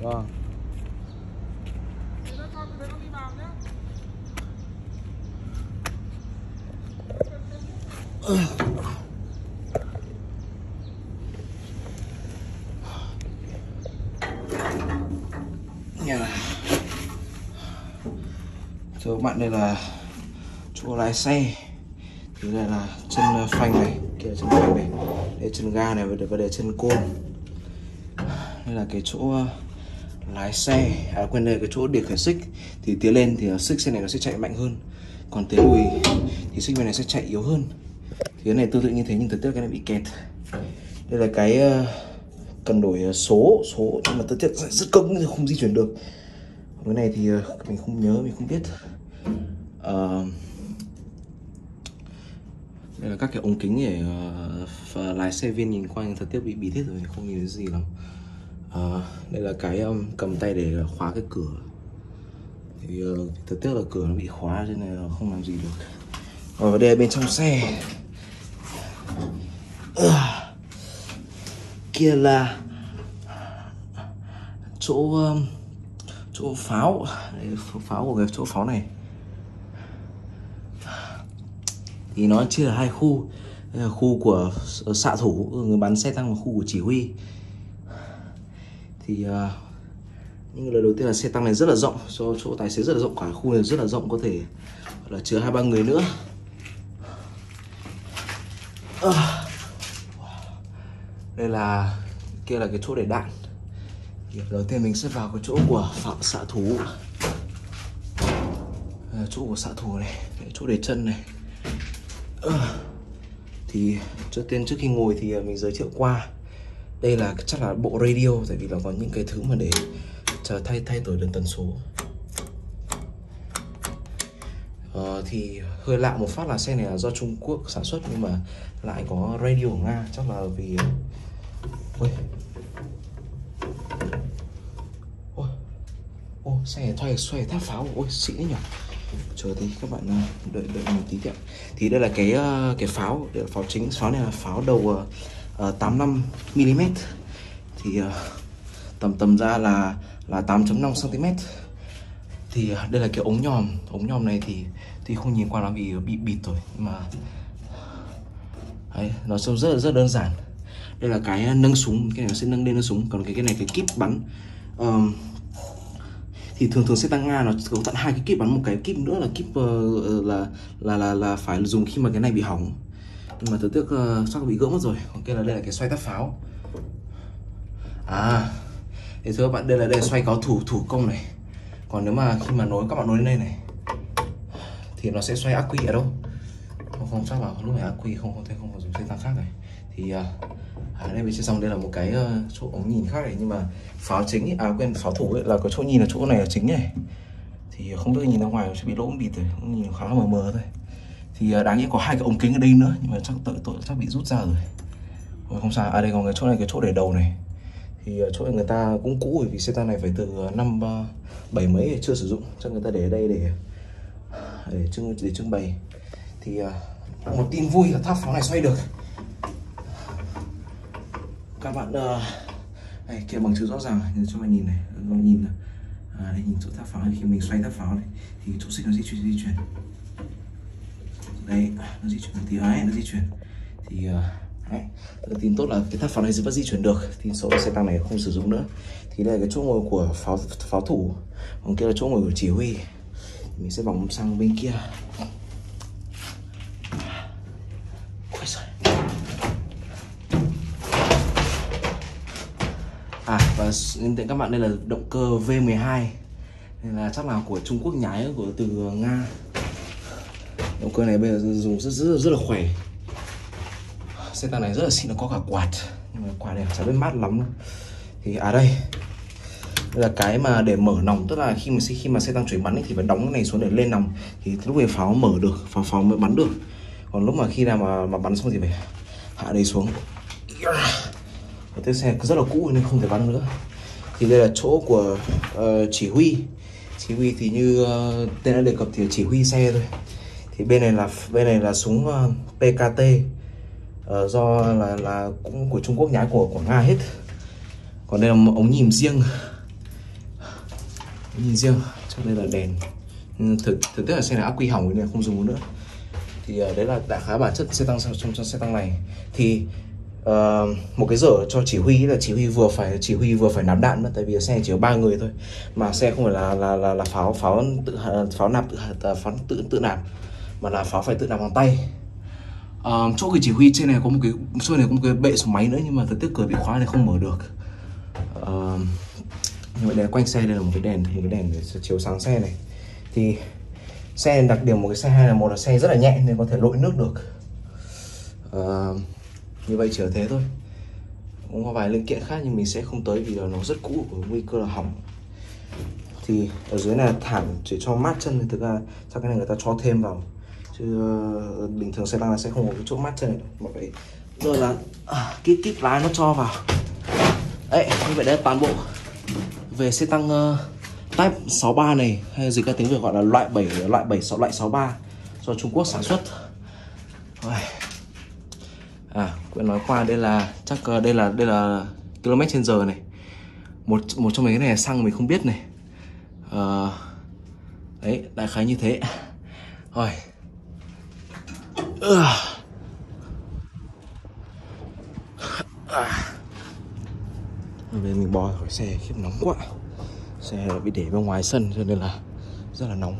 Vâng. Thưa các bạn, đây là chỗ lái xe. Thì đây là chân phanh này, kia là chân phanh này, đây chân ga này và đây chân côn. Đây là cái chỗ lái xe, quên, đây cái chỗ điều khiển xích. Thì tiến lên thì xích xe này nó sẽ chạy mạnh hơn, còn tiến lùi thì xích bên này sẽ chạy yếu hơn. Thì cái này tương tự như thế nhưng thực tế cái này bị kẹt. Đây là cái cần đổi số nhưng mà thực tế rất cứng thì không di chuyển được. Cái này thì mình không nhớ, mình không biết. Đây là các cái ống kính để lái xe viên nhìn qua, nhưng thực tế bị hết rồi, không nhìn thấy gì lắm. Đây là cái cầm tay để khóa cái cửa. Thì thực tế là cửa nó bị khóa cho nên là không làm gì được. Và đây là bên trong xe. Kia là chỗ pháo. Đây, pháo của cái chỗ pháo này thì nó chia là hai khu. Đây là khu của xạ thủ, người bắn xe tăng, và khu của chỉ huy. Thì những lời đầu tiên là xe tăng này rất là rộng, cho chỗ tài xế rất là rộng, cả khu này rất là rộng, có thể là chứa 2-3 người nữa. Đây là kia là cái chỗ để đạn. Thì đầu tiên mình sẽ vào cái chỗ của xạ thủ. Chỗ của xạ thủ này, chỗ để chân này. Thì trước khi ngồi thì mình giới thiệu qua. Đây là chắc là bộ radio, tại vì là có những cái thứ mà để thay đổi lần tần số. Thì hơi lạ một phát là xe này là do Trung Quốc sản xuất nhưng mà lại có radio của Nga, chắc là vì xe này xoay tháp pháo, ôi xịn đấy nhỉ. Chờ tí các bạn đợi một tí ạ. Thì đây là cái pháo, đây là pháo chính. Pháo này là pháo đầu 85mm. Thì tầm ra là 8.5 cm. Thì đây là cái ống nhòm này thì không nhìn qua nó bị bịt rồi, nhưng mà đấy, nó trông rất đơn giản. Đây là cái nâng súng, cái này nó sẽ nâng lên nâng súng. Còn cái này cái kíp bắn. Thì thường xe tăng Nga nó có tận 2 cái kíp bắn, một cái kíp nữa là kíp là phải dùng khi mà cái này bị hỏng, nhưng mà thực tiếc chắc bị gỡ mất rồi. Còn kia là đây là cái xoay tắp pháo. Thì thưa các bạn, đây là xoay có thủ công này. Còn nếu mà khi mà các bạn nối lên đây này thì nó sẽ xoay ắc quy ở đâu không chắc là lúc này ắc quy không có dùng xe tăng khác này. Thì đây bên trên xong đây là một cái chỗ ống nhìn khác này, nhưng mà pháo chính quên, pháo thủ ấy, là có chỗ nhìn ở chỗ này là chính này. Thì không biết nhìn ra ngoài sẽ bị lỗ bịt rồi, nhìn khá là mờ thôi. Thì đáng nhẽ có 2 cái ống kính ở đây nữa, nhưng mà chắc bị rút ra rồi. Không sao. Đây còn cái chỗ này, cái chỗ để đầu này. Thì chỗ này người ta cũng cũ rồi, vì xe tăng này phải từ năm 7 mấy chưa sử dụng, cho người ta để ở đây để trưng bày. Thì một tin vui là tháp pháo này xoay được. Các bạn đây kia bằng chứng rõ ràng này, cho bạn nhìn này, nhìn đây, nhìn chỗ tháp pháo này, khi mình xoay tháp pháo này thì chỗ xích nó di chuyển. Đấy, nó di chuyển tí ấy, nó di chuyển. Thì tin tốt là cái tháp pháo này vẫn di chuyển được, thì số xe tăng này không sử dụng nữa. Thì đây là cái chỗ ngồi của pháo thủ, còn kia là chỗ ngồi của chỉ huy. Mình sẽ vòng sang bên kia. Và hiện tại các bạn, đây là động cơ V12. Đây là chắc là của Trung Quốc nhái từ Nga. Động cơ này bây giờ dùng rất là khỏe. Xe tăng này rất là xịn, nó có cả quạt, nhưng mà quạt này chả biết mát lắm đâu. Thì đây là cái mà để mở nòng, tức là khi mà xe tăng chuyển bắn ấy, thì phải đóng cái này xuống để lên nòng, thì lúc này pháo mở được, pháo mới bắn được. Còn lúc mà khi nào mà bắn xong thì phải hạ đây xuống. Cái xe rất là cũ nên không thể bắn nữa. Thì đây là chỗ của chỉ huy. Chỉ huy thì như tên đã đề cập thì chỉ huy xe thôi. Thì bên này là súng PKT, do là cũng của Trung Quốc nhái, của Nga hết. Còn đây là một ống nhìm riêng. Nhìn riêng, trong đây là đèn. Thực tế là xe này ắc quy hỏng nên không dùng nữa. Thì đấy là đại khái bản chất xe tăng trong xe tăng này. Thì một cái dở cho chỉ huy là chỉ huy vừa phải nạp đạn nữa, tại vì xe chỉ có 3 người thôi, mà xe không phải là pháo nạp tự nạp, mà là pháo phải tự nạp bằng tay. Chỗ cái chỉ huy trên này có một cái bệ số máy nữa, nhưng mà thực tế cửa bị khóa này không mở được. Như vậy đây, quanh xe đây là một cái đèn, thì cái đèn để chiếu sáng xe này. Thì xe đặc điểm một cái xe hay là một là xe rất là nhẹ nên có thể lội nước được. Như vậy chỉ ở thế thôi. Cũng có vài linh kiện khác nhưng mình sẽ không tới vì là nó rất cũ, có nguy cơ là hỏng. Thì ở dưới này là thảm chỉ cho mát chân, thì thực ra sau cái này người ta cho thêm vào, chứ bình thường xe tăng là sẽ không có cái chỗ mát chân này. Mọi vậy rồi là kít lái nó cho vào. Đấy, như vậy đấy là toàn bộ về xe tăng Type 63 này, hay dịch ra tiếng Việt gọi là loại 63 do Trung Quốc sản xuất. Quên nói qua, đây là chắc đây là km/h này. Một trong mấy cái này là xăng mình không biết này. Đấy, đại khái như thế. Rồi. Về mình bò khỏi xe, khiếp nóng quá. Xe bị để bên ngoài sân cho nên là rất là nóng.